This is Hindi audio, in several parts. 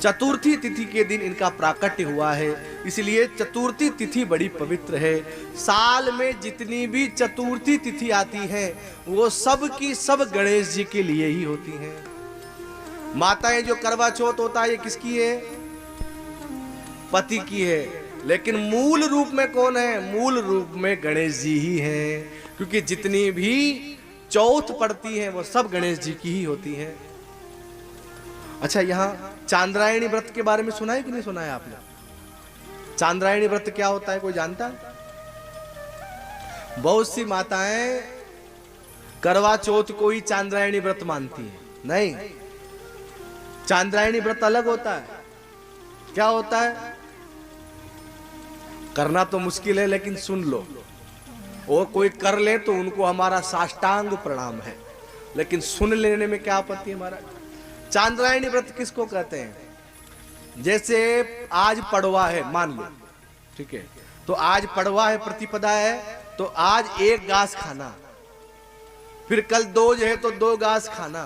चतुर्थी तिथि के दिन इनका प्राकट्य हुआ है, इसलिए चतुर्थी तिथि बड़ी पवित्र है। साल में जितनी भी चतुर्थी तिथि आती है वो सब की सब गणेश जी के लिए ही होती हैं। माताएं जो करवा चौथ होता है ये किसकी है? पति की है, लेकिन मूल रूप में कौन है? मूल रूप में गणेश जी ही हैं, क्योंकि जितनी भी चौथ पड़ती हैं वो सब गणेश जी की ही होती हैं। अच्छा, यहाँ चांद्रायणी व्रत के बारे में सुना है कि नहीं सुना है आपने? चांद्रायणी व्रत क्या होता है, कोई जानता है? बहुत सी माताएं करवा चौथ को ही चांद्रायणी व्रत मानती है। नहीं, चांद्रायणी व्रत अलग होता है। क्या होता है? करना तो मुश्किल है, लेकिन सुन लो, और कोई कर ले तो उनको हमारा साष्टांग प्रणाम है, लेकिन सुन लेने में क्या आपत्ति है हमारा? चांद्रायणी व्रत किसको कहते हैं? जैसे आज पड़वा है, मान लो, ठीक है, तो आज पड़वा है, प्रतिपदा है, तो आज 1 घास खाना, फिर कल 2 है तो 2 घास खाना,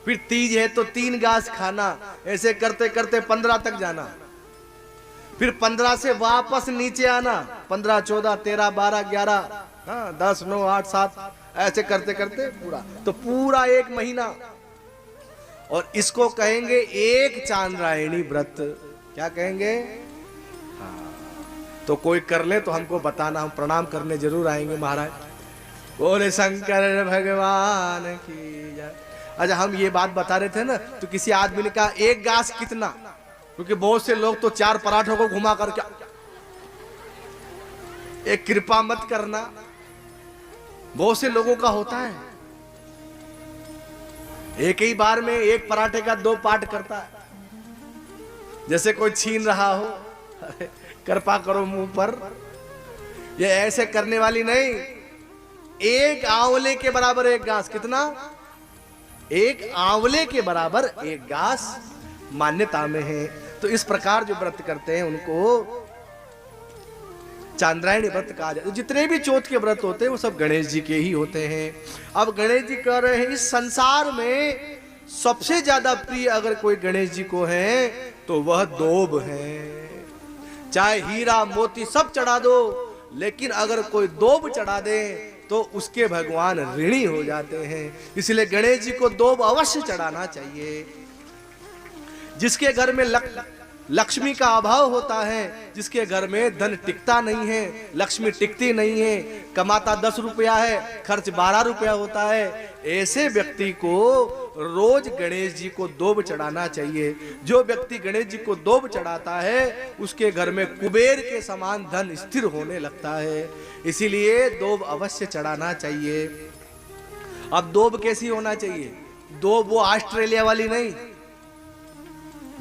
फिर 3 है तो 3 घास खाना, ऐसे करते करते 15 तक जाना, फिर 15 से वापस नीचे आना, 15, 14, 13, 12, 11, 10, 9, 8, 7, ऐसे करते करते पूरा, तो पूरा 1 महीना। और इसको कहेंगे एक चांद्रायणी व्रत। क्या कहेंगे? हाँ, तो कोई कर ले तो हमको बताना, हम प्रणाम करने जरूर आएंगे महाराज। बोले शंकर भगवान की जय। अच्छा, हम ये बात बता रहे थे ना, तो किसी आदमी ने कहा 1 घास कितना? क्योंकि बहुत से लोग तो 4 पराठों को घुमा करके, एक कृपा मत करना, बहुत से लोगों का होता है, एक ही बार में 1 पराठे का 2 पार्ट करता है, जैसे कोई छीन रहा हो। कृपा करो मुंह पर, ये ऐसे करने वाली नहीं। 1 आंवले के बराबर 1 घास। कितना? 1 आंवले के बराबर 1 घास मान्यता में है। तो इस प्रकार जो व्रत करते हैं उनको चांद्रायणी व्रत कहा जाता है। जितने भी चौथ के व्रत होते हैं वो सब गणेश जी के ही होते हैं। अब गणेश जी कह रहे हैं इस संसार में सबसे ज्यादा प्रिय अगर कोई गणेश जी को है तो वह दोब है। चाहे हीरा मोती सब चढ़ा दो, लेकिन अगर कोई दोब चढ़ा दे तो उसके भगवान ऋणी हो जाते हैं। इसलिए गणेश जी को दोब अवश्य चढ़ाना चाहिए। जिसके घर में लक्ष्मी का अभाव होता है, जिसके घर में धन टिकता नहीं है, लक्ष्मी टिकती नहीं है, कमाता 10 रुपया है, खर्च 12 रुपया होता है, ऐसे व्यक्ति को रोज गणेश जी को दोब चढ़ाना चाहिए। जो व्यक्ति गणेश जी को दोब चढ़ाता है उसके घर में कुबेर के समान धन स्थिर होने लगता है। इसीलिए दोब अवश्य चढ़ाना चाहिए। अब दोब कैसी होना चाहिए? दोब वो ऑस्ट्रेलिया वाली नहीं,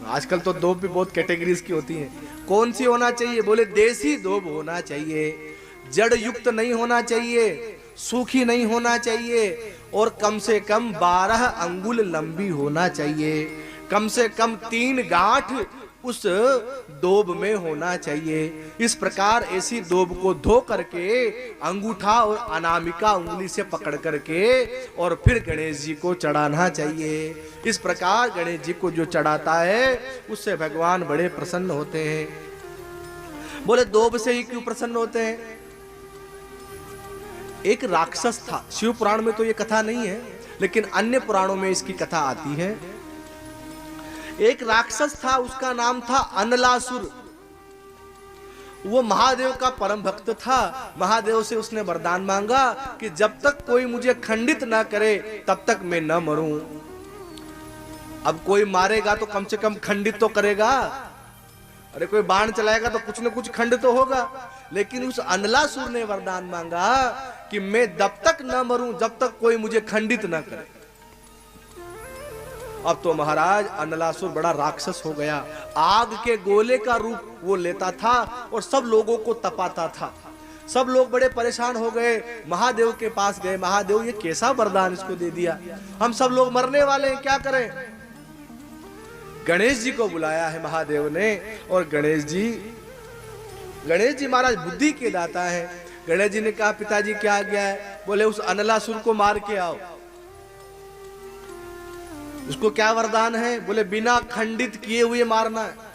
आजकल तो दोब भी बहुत कैटेगरीज की होती हैं। कौन सी होना चाहिए? बोले देसी दोब होना चाहिए। जड़ युक्त नहीं होना चाहिए, सूखी नहीं होना चाहिए, और कम से कम 12 अंगुल लंबी होना चाहिए। कम से कम 3 गांठ उस दोब में होना चाहिए। इस प्रकार ऐसी दोब को धो करके अंगूठा और अनामिका उंगली से पकड़ करके और फिर गणेश जी को चढ़ाना चाहिए। इस प्रकार गणेश जी को जो चढ़ाता है उससे भगवान बड़े प्रसन्न होते हैं। बोले दोब से ही क्यों प्रसन्न होते हैं? एक राक्षस था, शिव पुराण में तो ये कथा नहीं है, लेकिन अन्य पुराणों में इसकी कथा आती है। एक राक्षस था, उसका नाम था अनलासुर। वो महादेव का परम भक्त था। महादेव से उसने वरदान मांगा कि जब तक कोई मुझे खंडित ना करे तब तक मैं न मरूं। अब कोई मारेगा तो कम से कम खंडित तो करेगा, अरे कोई बाण चलाएगा तो कुछ न कुछ खंड तो होगा। लेकिन उस अनलासुर ने वरदान मांगा कि मैं जब तक न मरूं जब तक कोई मुझे खंडित ना करे। अब तो महाराज अनलासुर बड़ा राक्षस हो गया। आग के गोले का रूप वो लेता था और सब लोगों को तपाता था। सब लोग बड़े परेशान हो गए, महादेव के पास गए। महादेव ये कैसा वरदान इसको दे दिया, हम सब लोग मरने वाले हैं, क्या करें? गणेश जी को बुलाया है महादेव ने, और गणेश जी महाराज बुद्धि के दाता है। गणेश जी ने कहा पिताजी क्या गया है? बोले उस अनलासुर को मार के आओ। उसको क्या वरदान है? बोले बिना खंडित किए हुए मारना है।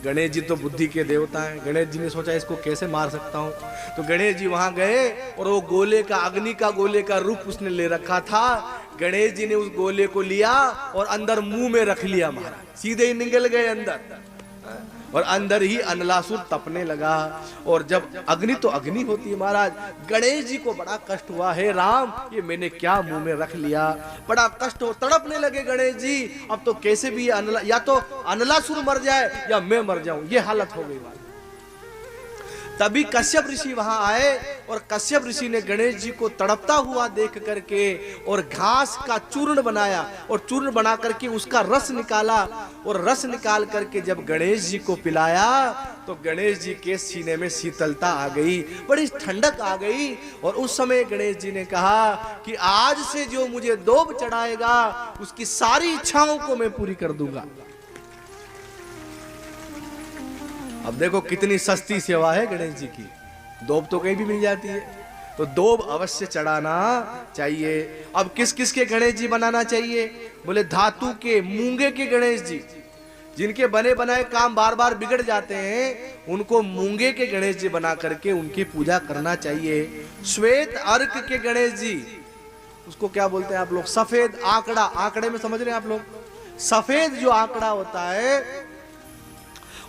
गणेश जी तो बुद्धि के देवता हैं। गणेश जी ने सोचा इसको कैसे मार सकता हूं, तो गणेश जी वहां गए और वो गोले का, अग्नि का गोले का रूप उसने ले रखा था। गणेश जी ने उस गोले को लिया और अंदर मुंह में रख लिया महाराज, सीधे ही निकल गए अंदर, और अंदर ही अनलासुर तपने लगा। और जब अग्नि तो अग्नि होती है महाराज, गणेश जी को बड़ा कष्ट हुआ, हे राम ये मैंने क्या मुंह में रख लिया, बड़ा कष्ट हो, तड़पने लगे गणेश जी। अब तो कैसे भी या तो अनलासुर मर जाए या मैं मर जाऊं, ये हालत हो गई। तभी कश्यप ऋषि वहां आए और कश्यप ऋषि ने गणेश जी को तड़पता हुआ देख करके और घास का चूर्ण बनाया और चूर्ण बना करके उसका रस निकाला, और रस निकाल करके जब गणेश जी को पिलाया तो गणेश जी के सीने में शीतलता आ गई, बड़ी ठंडक आ गई। और उस समय गणेश जी ने कहा कि आज से जो मुझे दोब चढ़ाएगा उसकी सारी इच्छाओं को मैं पूरी कर दूंगा। अब देखो कितनी सस्ती सेवा है गणेश जी की, दोब तो कहीं भी मिल जाती है, तो दोब अवश्य चढ़ाना चाहिए। अब किस किस के गणेश जी बनाना चाहिए? बोले धातु के, मूंगे के गणेश जी, जिनके बने बनाए काम बार बार बिगड़ जाते हैं, उनको मूंगे के गणेश जी बना करके उनकी पूजा करना चाहिए। श्वेत अर्क के गणेश जी, उसको क्या बोलते हैं आप लोग? सफेद आंकड़ा, आंकड़े में समझ रहे हैं आप लोग? सफेद जो आंकड़ा होता है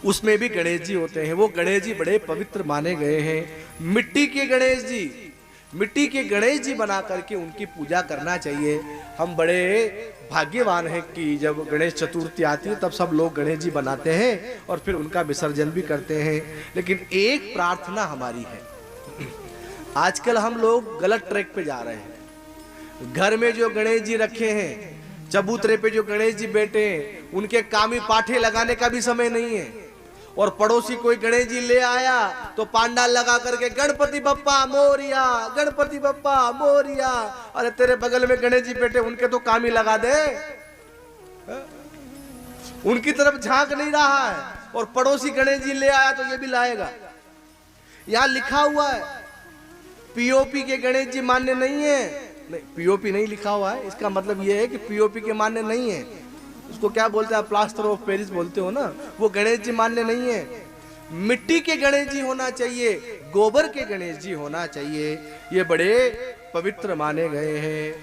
उसमें भी गणेश जी होते हैं, वो गणेश जी बड़े पवित्र माने गए हैं। मिट्टी के गणेश जी, मिट्टी के गणेश जी बना करके उनकी पूजा करना चाहिए। हम बड़े भाग्यवान हैं कि जब गणेश चतुर्थी आती है तब सब लोग गणेश जी बनाते हैं और फिर उनका विसर्जन भी करते हैं। लेकिन एक प्रार्थना हमारी है, आजकल हम लोग गलत ट्रैक पे जा रहे हैं। घर में जो गणेश जी रखे हैं, चबूतरे पे जो गणेश जी बैठे हैं, उनके कामी पाठे लगाने का भी समय नहीं है। और पड़ोसी कोई गणेश जी ले आया तो पांडाल लगा करके गणपति बप्पा मोरिया, गणपति बप्पा मोरिया। अरे तेरे बगल में गणेश जी बैठे, उनके तो कामी लगा दे, उनकी तरफ झांक नहीं रहा है, और पड़ोसी गणेश जी ले आया तो ये भी लाएगा। यहां लिखा हुआ है पीओपी के गणेश जी मान्य नहीं है। नहीं, पीओपी नहीं लिखा हुआ है, इसका मतलब यह है कि पीओपी के मान्य नहीं है। उसको क्या बोलते हैं, प्लास्टर ऑफ पेरिस बोलते हो ना, वो गणेश जी मान्य नहीं है। मिट्टी के गणेश जी होना चाहिए, गोबर के गणेश जी होना चाहिए, ये बड़े पवित्र माने गए हैं।